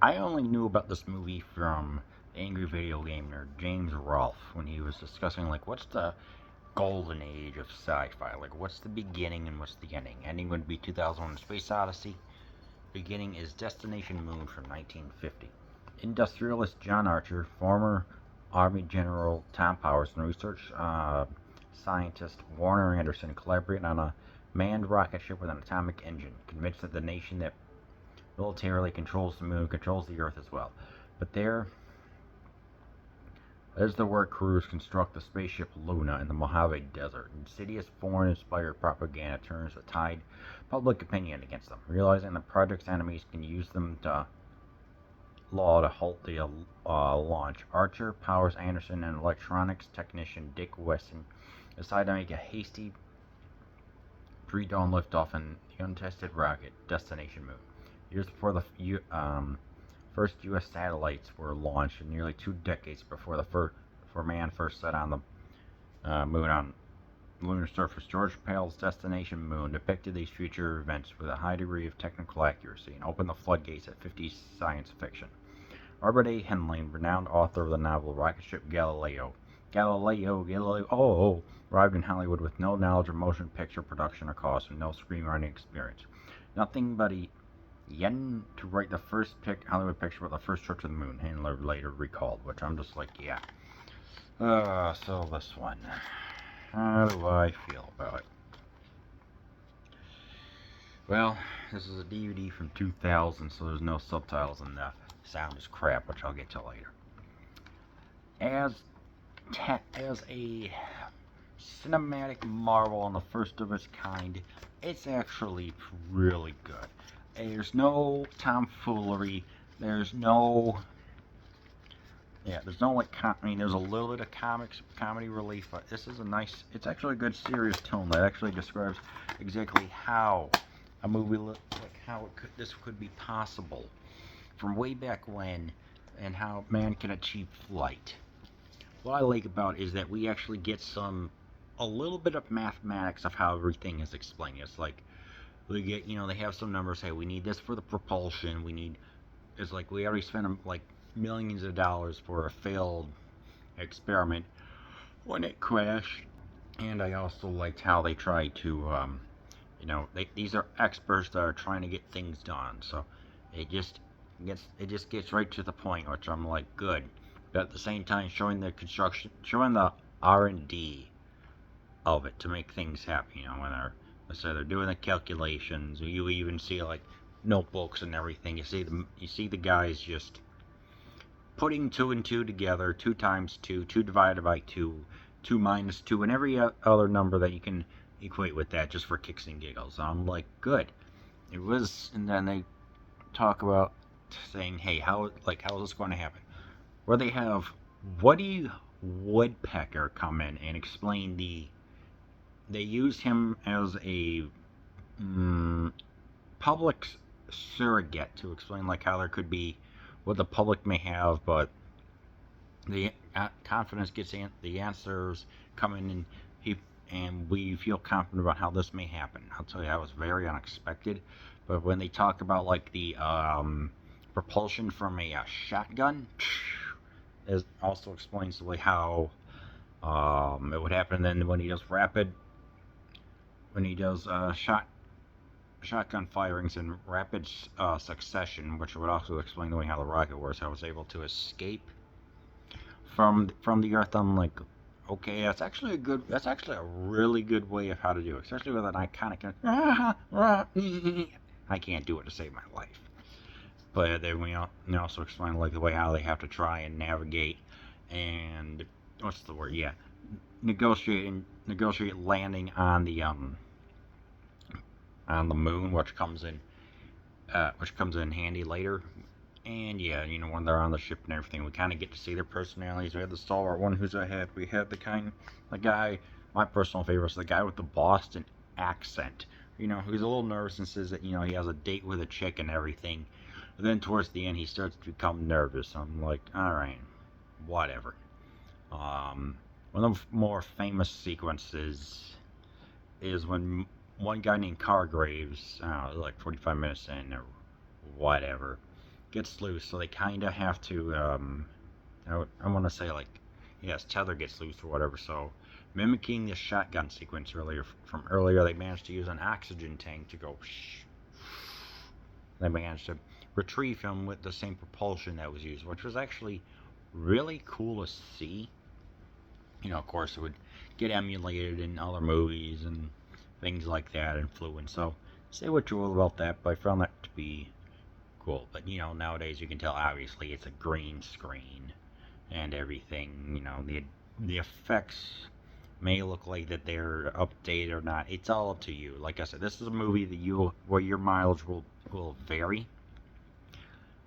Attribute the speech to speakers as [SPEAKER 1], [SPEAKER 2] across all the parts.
[SPEAKER 1] I only knew about this movie from the Angry Video Game Nerd James Rolfe when he was discussing like what's the golden age of sci-fi, like what's the beginning and what's the ending. Ending would be 2001: Space Odyssey. Beginning is Destination Moon from 1950. Industrialist John Archer, former Army General Tom Powers, and research scientist Warner Anderson collaborate on a manned rocket ship with an atomic engine, convinced that the nation that militarily controls the moon controls the Earth as well. But there's the where crews construct the spaceship Luna in the Mojave Desert. Insidious foreign-inspired propaganda turns the tide public opinion against them, realizing the project's enemies can use them to law to halt the launch. Archer, Powers Anderson, and electronics technician Dick Weston decide to make a hasty pre-dawn liftoff in the untested rocket Destination Moon. Years before the first U.S. satellites were launched, and nearly 2 decades before man first set on the moon on lunar surface, George Pale's Destination Moon depicted these future events with a high degree of technical accuracy and opened the floodgates at 50s science fiction. Robert A. Heinlein, renowned author of the novel Rocket Ship Galileo, arrived in Hollywood with no knowledge of motion picture production or cost and no screenwriting experience. Nothing but a yen to write the first Hollywood picture about the first trip to the moon, Handler later recalled, which I'm just like, yeah. So this one. How do I feel about it? Well, this is a DVD from 2000, so there's no subtitles and the sound is crap, which I'll get to later. As a cinematic marvel on the first of its kind, it's actually really good. There's no tomfoolery. There's no like, there's a little bit of comedy relief, but this is it's actually a good serious tone that actually describes exactly how a movie, this could be possible from way back when, and how man can achieve flight. What I like about it is that we actually get a little bit of mathematics of how everything is explained. It's like, they have some numbers. Hey, we need this for the propulsion. It's like we already spent like millions of dollars for a failed experiment when it crashed. And I also liked how they try to, these are experts that are trying to get things done. So it just gets right to the point, which I'm like, good. But at the same time, showing the construction, showing the R&D of it to make things happen. When they're doing the calculations. You even see like notebooks and everything. You see the guys just putting 2 and 2 together, 2 times 2, 2 divided by 2, 2 minus 2, and every other number that you can equate with that, just for kicks and giggles. I'm like, good. And then they talk about saying, hey, how is this going to happen? Where they have Woody Woodpecker come in and explain they use him as a public surrogate to explain like how there could be what the public may have, but the confidence gets the answers come in, and we feel confident about how this may happen. I'll tell you, that was very unexpected. But when they talk about like the propulsion from a shotgun, it also explains the way how it would happen. And then when he does shotgun firings in rapid succession, which would also explain the way how the rocket works, I was able to escape from the Earth. I'm like, okay, that's actually a really good way of how to do it, especially with an iconic. I can't do it to save my life. But then we also explain like the way how they have to try and navigate and what's the word? Yeah, negotiate landing on the moon, which comes in handy later. And yeah, when they're on the ship and everything, we kind of get to see their personalities. We have the stalwart one who's ahead. We have the guy, my personal favorite is the guy with the Boston accent. Who's a little nervous and says that, he has a date with a chick and everything. But then towards the end, he starts to become nervous. I'm like, alright, whatever. One of the more famous sequences is when one guy named Cargraves, like 45 minutes in or whatever, gets loose, so they kind of have to, I want to say, like, yes, tether gets loose or whatever, so mimicking the shotgun sequence from earlier, they managed to use an oxygen tank to go shh. They managed to retrieve him with the same propulsion that was used, which was actually really cool to see. You know, of course, it would get emulated in other movies and things like that, influence. So, say what you will about that, but I found that to be cool. But, you know, nowadays you can tell, obviously, it's a green screen and everything. You know, the effects may look like that they're updated or not. It's all up to you. Like I said, this is a movie that where your mileage will vary.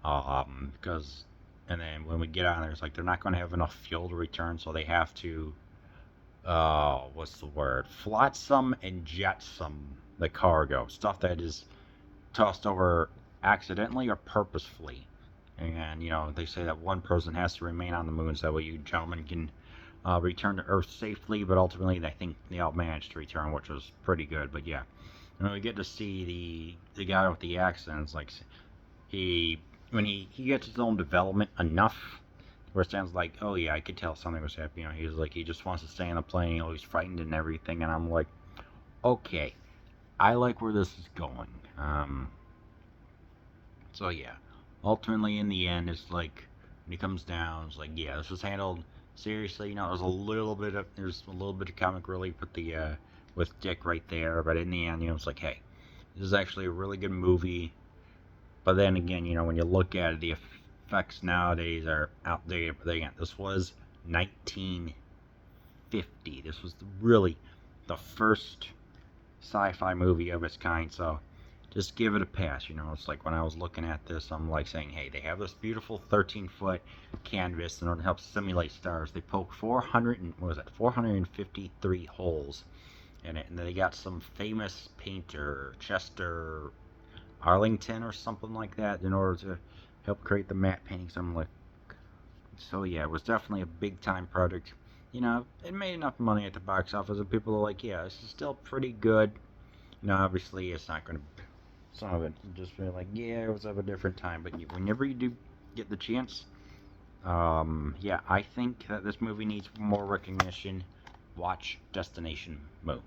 [SPEAKER 1] Because, and then when we get on there, it's like they're not going to have enough fuel to return, so they have to, what's the word? Flotsam and jetsam the cargo. Stuff that is tossed over accidentally or purposefully. And, you know, they say that one person has to remain on the moon so that way you gentlemen can return to Earth safely, but ultimately I think they all managed to return, which was pretty good. But yeah, and we get to see the guy with the accident. It's like when he gets his own development enough where it sounds like, oh yeah, I could tell something was happening. You know, he's like, he just wants to stay in the plane. You know, he's frightened and everything, and I'm like, okay, I like where this is going. So yeah, ultimately in the end, it's like when he comes down, it's like, yeah, this was handled seriously. You know, there's a little bit of comic relief with Dick right there, but in the end, you know, it's like, hey, this is actually a really good movie. But then again, you know, when you look at it, the effects nowadays are outdated. But again, this was 1950. This was really the first sci-fi movie of its kind. So just give it a pass. You know, it's like when I was looking at this, I'm like saying, hey, they have this beautiful 13-foot canvas in order to help simulate stars. They poke 453 holes in it, and they got some famous painter, Chester Arlington or something like that, in order to help create the matte paintings. I'm like, so yeah, it was definitely a big time project. You know, it made enough money at the box office, and people are like, yeah, this is still pretty good. You know, obviously, it's not going to. Some of it just be like, yeah, it was of a different time. But whenever you do get the chance, yeah, I think that this movie needs more recognition. Watch Destination Moon.